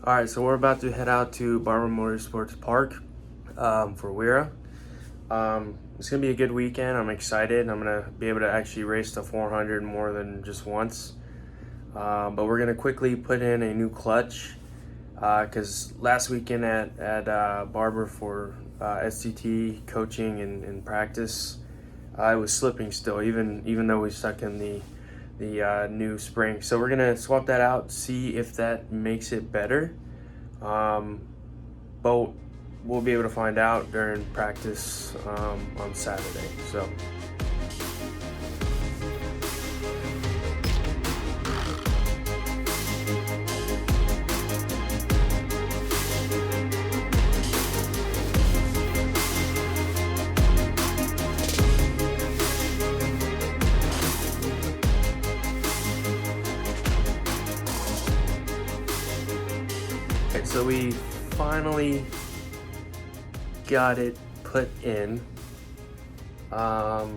All right, so we're about to head out to Barber Motorsports Park for Reale. It's gonna be a good weekend. I'm excited. I'm gonna be able to actually race the 400 more than just once. But we're gonna quickly put in a new clutch because last weekend at Barber for STT coaching and practice, I was slipping still, even though we stuck in the new spring. So we're gonna swap that out, see if that makes it better. But we'll be able to find out during practice on Saturday. So. So we finally got it put in, but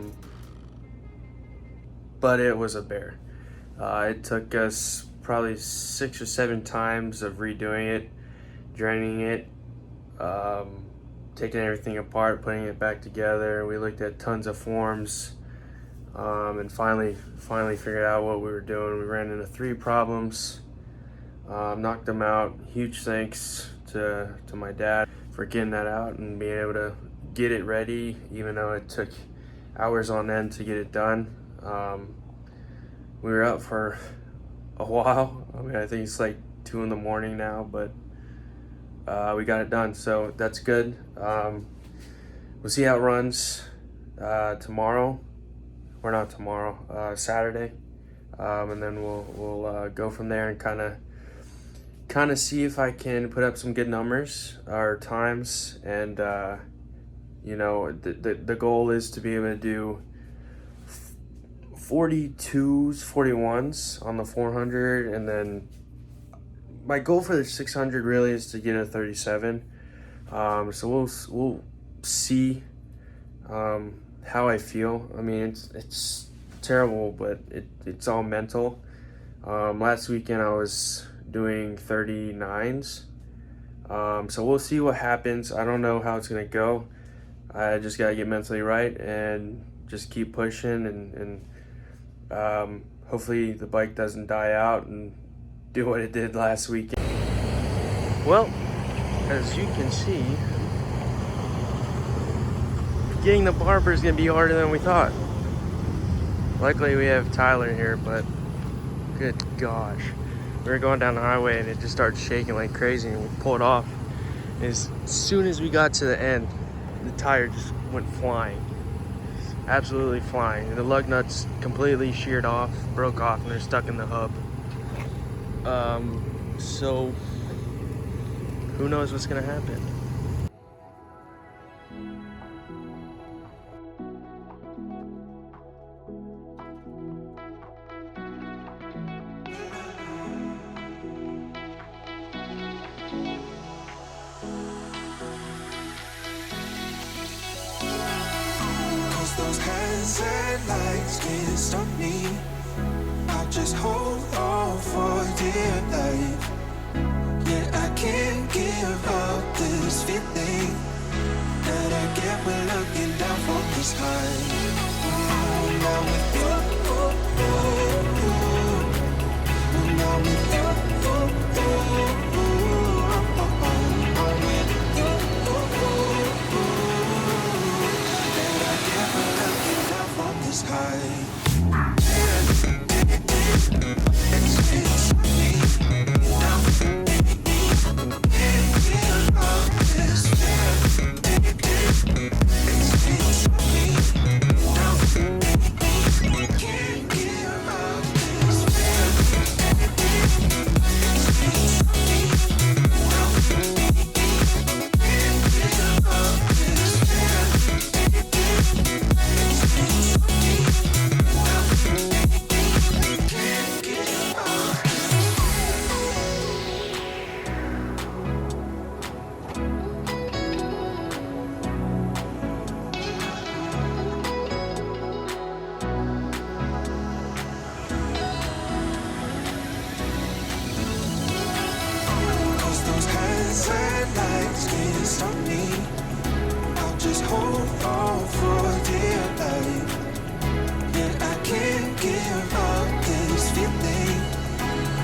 it was a bear. It took us probably 6 or 7 times of redoing it, draining it, taking everything apart, putting it back together. We looked at tons of forms, and finally figured out what we were doing. We ran into 3 problems. Knocked them out. Huge thanks to my dad for getting that out and being able to get it ready, even though it took hours on end to get it done. We were out for a while. I mean, I think it's like 2 in the morning now, but we got it done, so that's good. We'll see how it runs tomorrow, or not tomorrow, Saturday, and then we'll go from there and kind of see if I can put up some good numbers or times. And you know, the goal is to be able to do 42s, 41s on the 400, and then my goal for the 600 really is to get a 37. So we'll see how I feel. I mean, it's terrible, but it's all mental. Last weekend I was doing 39s, so we'll see what happens. I don't know how it's gonna go. I just gotta get mentally right and just keep pushing, and hopefully the bike doesn't die out and do what it did last weekend. Well, as you can see, getting the Barber is gonna be harder than we thought. Luckily we have Tyler here, but good gosh. We were going down the highway and it just started shaking like crazy, and we pulled off. As soon as we got to the end, the tire just went flying. Absolutely flying. And the lug nuts completely sheared off, broke off, and they're stuck in the hub. So who knows what's gonna happen. Those hands and lights can't stop me. I just hold on for dear life. Yeah, I can't give up this feeling that I get when looking down from the sky. Now with you, now with you, hands and lights can't stop me. I'll just hold on for dear life. Yeah, I can't give up this feeling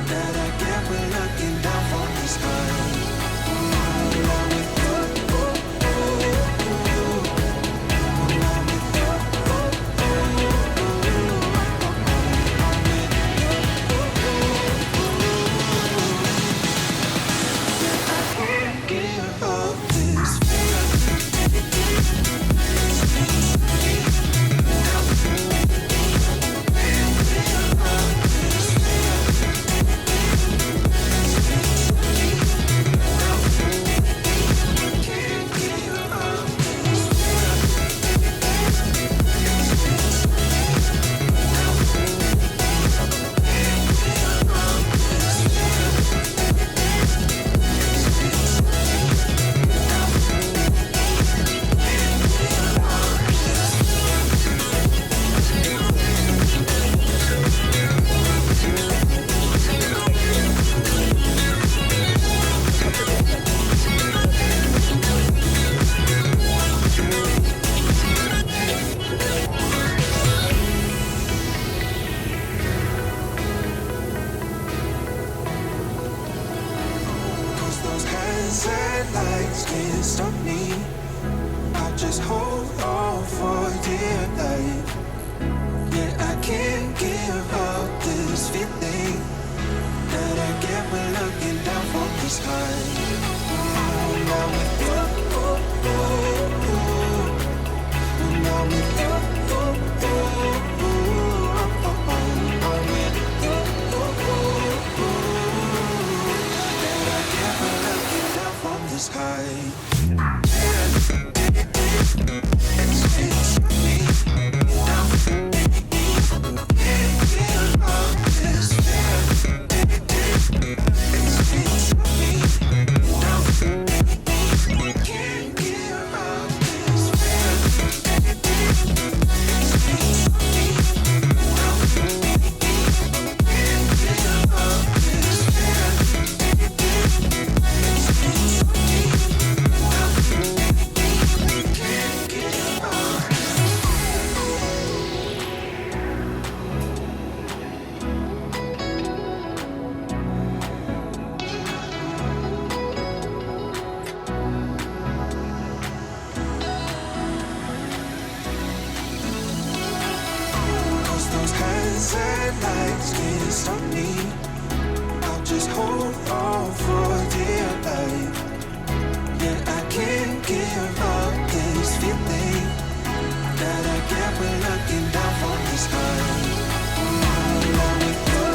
that I get when looking down from the sky. I'm with you. Can't stop me. I'll just hold on for dear life. Yeah, I can't give up this feeling that I get when looking down from the sky. I'm with you. I'm with you. Lights can't stop me. I'll just hold on for dear life. Yeah, I can't give up this feeling that I get when looking down from the sky. I'm with you.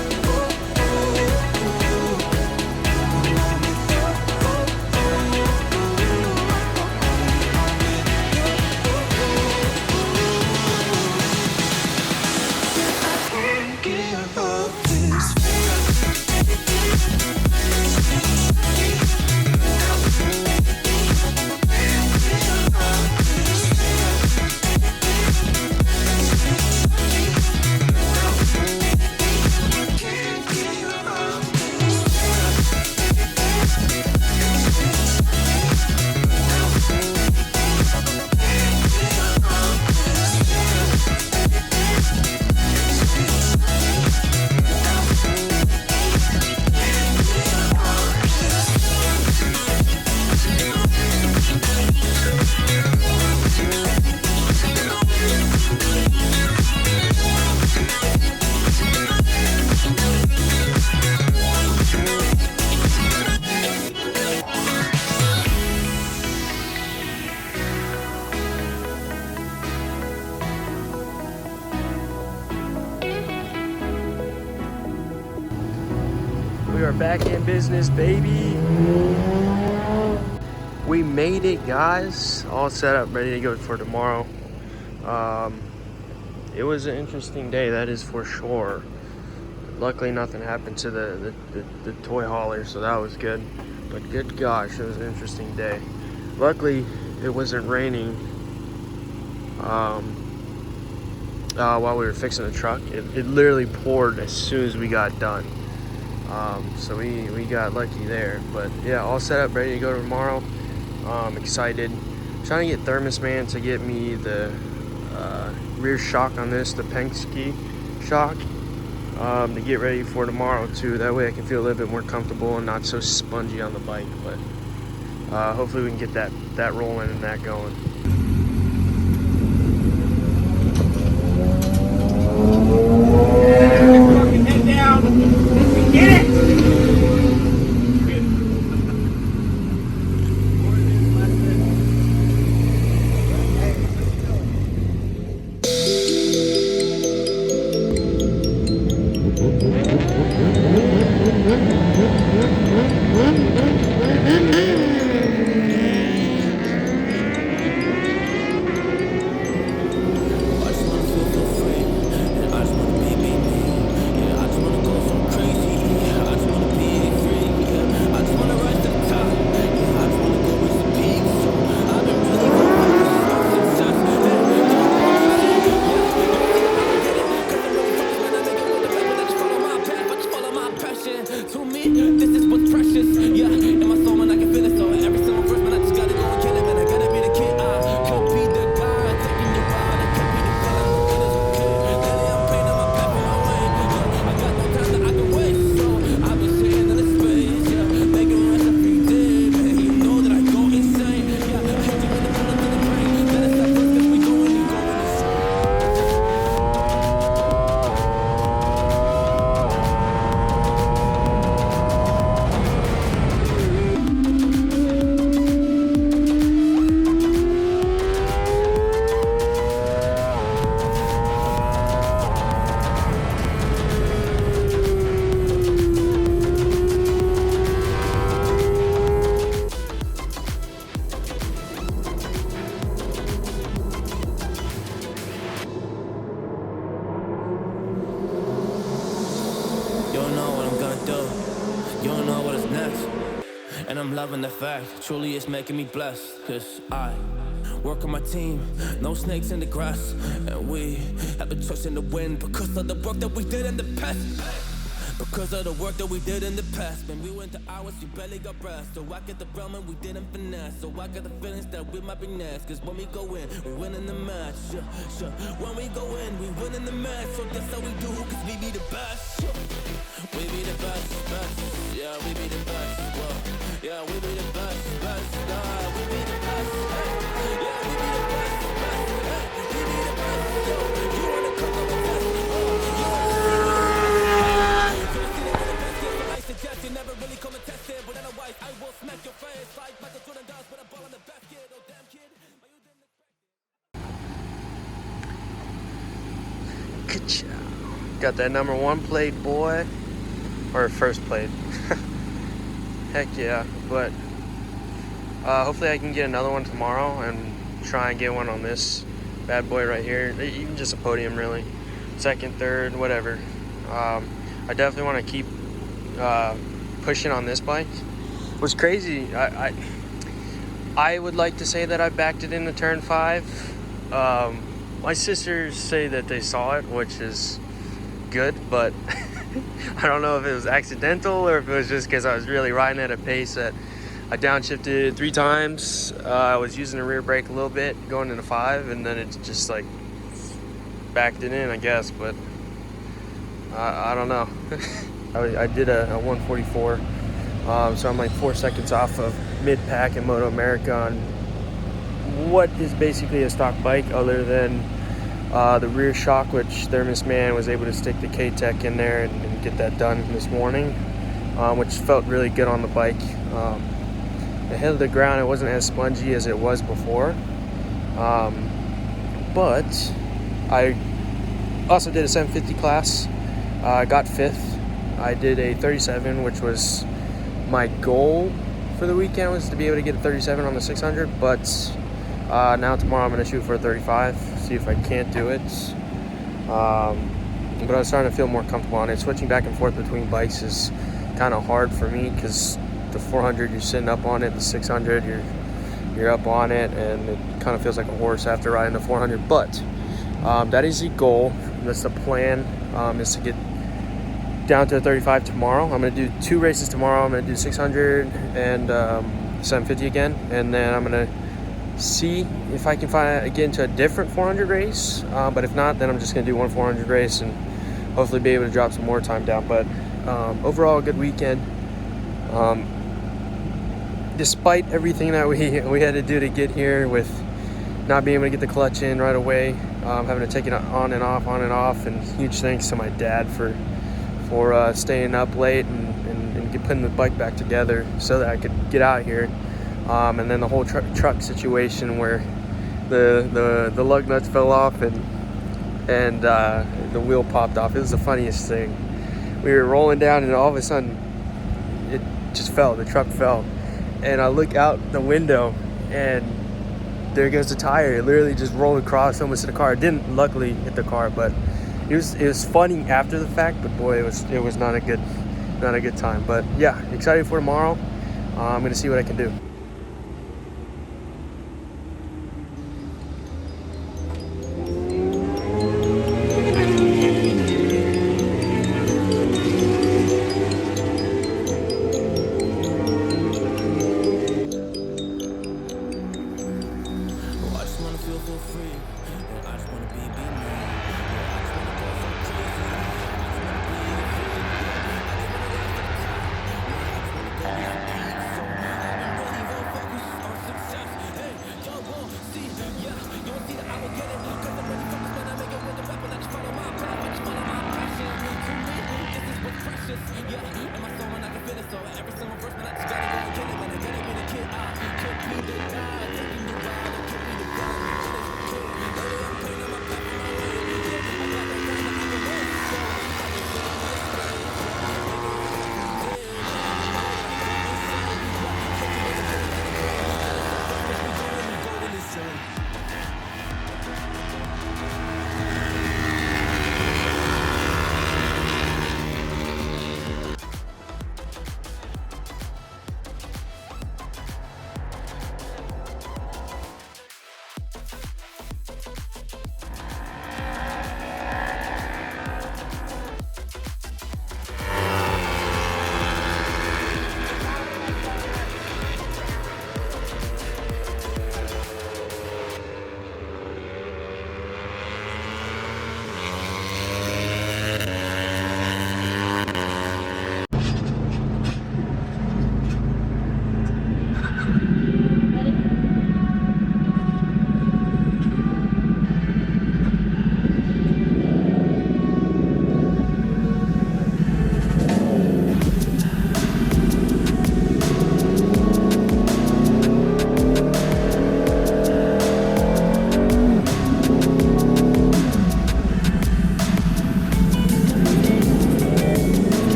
We are back in business, baby. We made it, guys. All set up, ready to go for tomorrow. It was an interesting day, that is for sure. Luckily, nothing happened to the toy hauler, so that was good. But good gosh, it was an interesting day. Luckily, it wasn't raining while we were fixing the truck. It literally poured as soon as we got done. So we got lucky there. But yeah, all set up, ready to go tomorrow. Excited. Trying to get Thermos Man to get me the rear shock on this, the Penske shock, to get ready for tomorrow too. That way I can feel a little bit more comfortable and not so spongy on the bike. But hopefully we can get that rolling and that going. Fucking head down. We did it. And I'm loving the fact, truly it's making me blessed. Cause I work on my team, no snakes in the grass. And we have been trusting the wind because of the work that we did in the past. Because of the work that we did in the past. When we went to hours, you barely got rest. So I get the realm and we didn't finesse. So I got the feelings that we might be next. Cause when we go in, we win in the match. Sure. When we go in, we win in the match. So that's how we do, cause we be the best. We be the best. Yeah, we be the best. Whoa. Yeah, we be the best. We be the best. Hey. Yeah, we be the best. Hey. We be the best. Yo, you wanna come on the test? You wanna see suggest you never really come and test it, but otherwise I will smack your face like Michael Jordan does with a ball in the basket. Oh damn kid, but you didn't expect it. Good job. Got that number 1 plate, boy. Or first plate. Heck yeah. But hopefully I can get another one tomorrow and try and get one on this bad boy right here. Even just a podium, really. Second, third, whatever. I definitely want to keep pushing on this bike. What's crazy, I would like to say that I backed it into turn 5. My sisters say that they saw it, which is good, but I don't know if it was accidental or if it was just because I was really riding at a pace that I downshifted 3 times. I was using the rear brake a little bit going into 5, and then it just like backed it in, I guess, but I don't know. I did a 144, so I'm like 4 seconds off of mid-pack in Moto America on what is basically a stock bike, other than the rear shock, which Thermos Man was able to stick the K-Tech in there and get that done this morning, which felt really good on the bike. The head of the ground, it wasn't as spongy as it was before, but I also did a 750 class. I got 5th. I did a 37, which was my goal for the weekend, was to be able to get a 37 on the 600, but now tomorrow I'm going to shoot for a 35, see if I can't do it. But I was starting to feel more comfortable on it. Switching back and forth between bikes is kind of hard for me, because the 400 you're sitting up on it, the 600 you're up on it, and it kind of feels like a horse after riding the 400. But that is the goal. That's the plan, is to get down to a 35 tomorrow. I'm going to do 2 races tomorrow. I'm going to do 600 and 750 again, and then I'm going to see if I can get into a different 400 race. But if not, then I'm just going to do one 400 race and hopefully be able to drop some more time down. But overall, a good weekend. Despite everything that we had to do to get here, with not being able to get the clutch in right away, having to take it on and off, and huge thanks to my dad for staying up late and putting the bike back together so that I could get out here. And then the whole truck situation where the lug nuts fell off and the wheel popped off. It was the funniest thing. We were rolling down and all of a sudden it just fell. The truck fell, and I look out the window and there goes the tire. It literally just rolled across, almost hit the car. It didn't luckily hit the car, but it was funny after the fact. But boy, it was not a good time. But yeah, excited for tomorrow. I'm gonna see what I can do.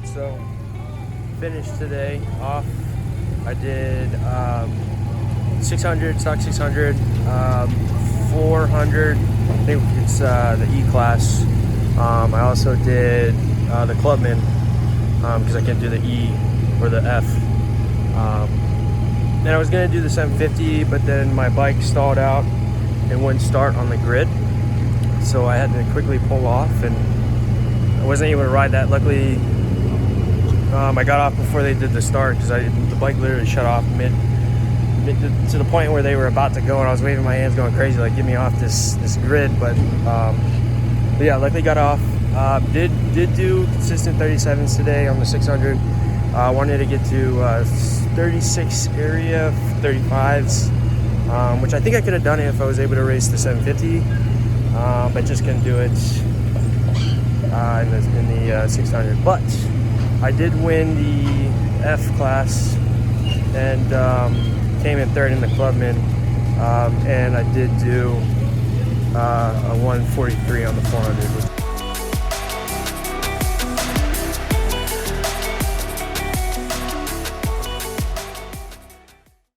So finished today off. I did 600, stock 600, 400, I think it's the E class. I also did the Clubman because I can't do the E or the F. Then I was gonna do the 750, but then my bike stalled out and wouldn't start on the grid. So I had to quickly pull off, and I wasn't able to ride that. Luckily, I got off before they did the start because the bike literally shut off mid to the point where they were about to go, and I was waving my hands going crazy like, get me off this grid. But yeah, luckily got off. Did do consistent 37s today on the 600. Wanted to get to 36 area 35s, which I think I could have done it if I was able to race the 750, but just couldn't do it in the 600. But I did win the F class and came in third in the Clubman, and I did do a 143 on the 400.